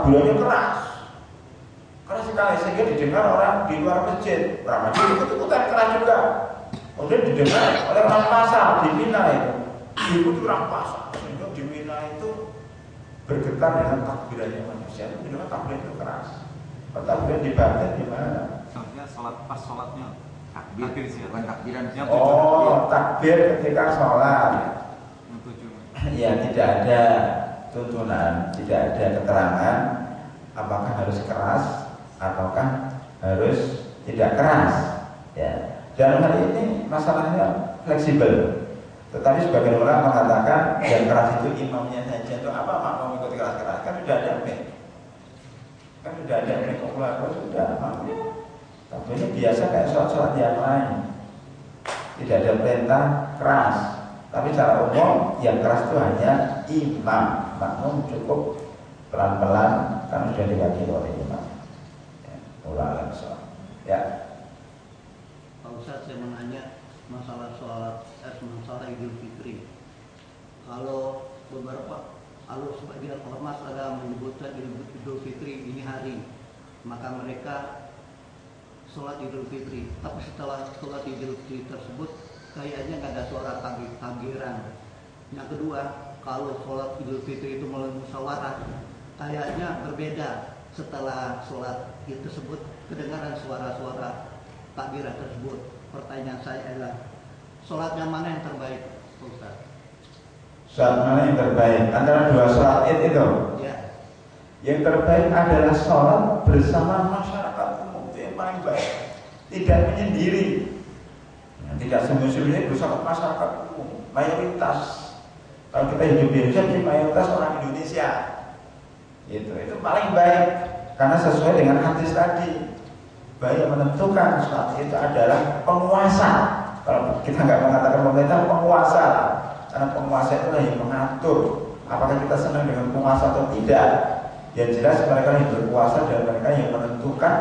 Gulanya keras sekali sehingga didengar orang di luar masjid. Orang masjid ikut-ikutan keras juga. Kemudian didengar oleh orang pasar di Mina itu. Diikuti orang pasar sehingga di Mina itu bergetar dengan takbirannya manusia. Itu dengan takbir itu keras. Takbir di batin gimana? Contohnya pas sholatnya takbir sih, bukan takbiran. Takbir ketika sholat. Ya tidak ada tuntunan, tidak ada keterangan apakah harus keras ataukah harus tidak keras. Ya, dalam hal ini masalahnya fleksibel. Tetapi sebagian orang mengatakan yang keras itu imamnya saja. Itu apa makmum ikut keras-keras? Kan sudah ada kok sudah makmum. Tapi ini biasa kayak sholat-sholat yang lain. Tidak ada perintah keras. Tapi secara umum yang keras itu hanya imam. Makmum cukup pelan-pelan karena sudah diwakili oleh imam. Ya. Pak Ustadz, saya mau nanya masalah masalah Idul Fitri. Kalau sebagian ormas ada menyebutkan Idul Fitri ini hari, maka mereka sholat Idul Fitri. Tapi setelah sholat Idul Fitri tersebut kayaknya nggak ada suara takbiran. Yang kedua, kalau sholat Idul Fitri itu melalui musyawarah, kayaknya berbeda. Setelah sholat tersebut kedengaran suara-suara takbiran tersebut. Pertanyaan saya adalah, sholatnya mana yang terbaik, Ustaz? Sholat mana yang terbaik? Antara dua sholat Id itu? Ya. Yang terbaik adalah sholat bersama masyarakat umum, itu yang paling baik. Tidak menyendiri. Tidak sembunyi-sembunyi bersama masyarakat umum. Mayoritas. Kalau kita hidup di Indonesia, jadi mayoritas orang Indonesia. Itu paling baik. Karena sesuai dengan hadis tadi, bahwa yang menentukan sholat itu adalah penguasa. Kalau kita nggak mengatakan pemerintah, penguasa. Karena penguasa itulah yang mengatur apakah kita senang dengan penguasa atau tidak. Yang jelas mereka yang berkuasa dan mereka yang menentukan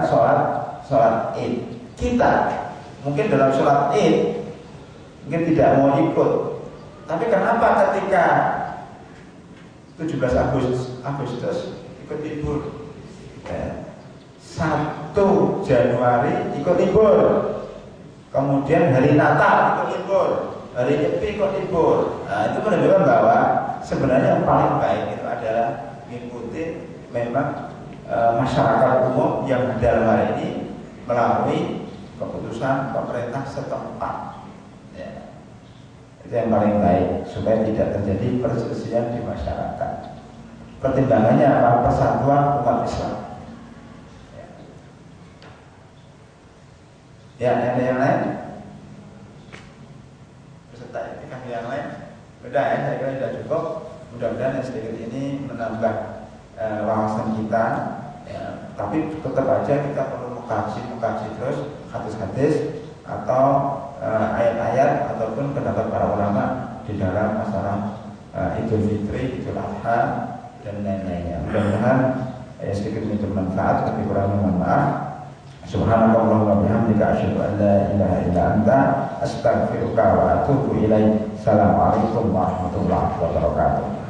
sholat Id. Kita mungkin dalam sholat Id mungkin tidak mau ikut. Tapi kenapa ketika 17 Agustus ikut libur, 1 Januari ikut libur, kemudian hari Natal ikut libur, hari Nyepi ikut libur. Nah, itu menunjukkan bahwa sebenarnya yang paling baik itu adalah mengikuti memang masyarakat umum yang dalam hal ini melalui keputusan pemerintah setempat. Itu yang paling baik supaya tidak terjadi perselisihan di masyarakat. Pertimbangannya apa? Persatuan umat Islam. Ya, ada yang lain? Peserta etika yang lain? Sudah ya, saya kira sudah cukup. Mudah-mudahan yang sedikit ini menambah wawasan kita. Ya, tapi tetap aja kita perlu mengkaji terus hadis-hadis atau ayat-ayat ataupun pendapat para ulama di dalam masalah Idul Fitri, Idul Adha dan lain-lainnya. Mudah-mudahan sedikit ini bermanfaat, tapi kurang mohon maaf. Subhanakallahumma bihamdika asyhadu an la ilaha illa anta astaghfiruka wa atubu ilaik. Assalamualaikum warahmatullahi wabarakatuh.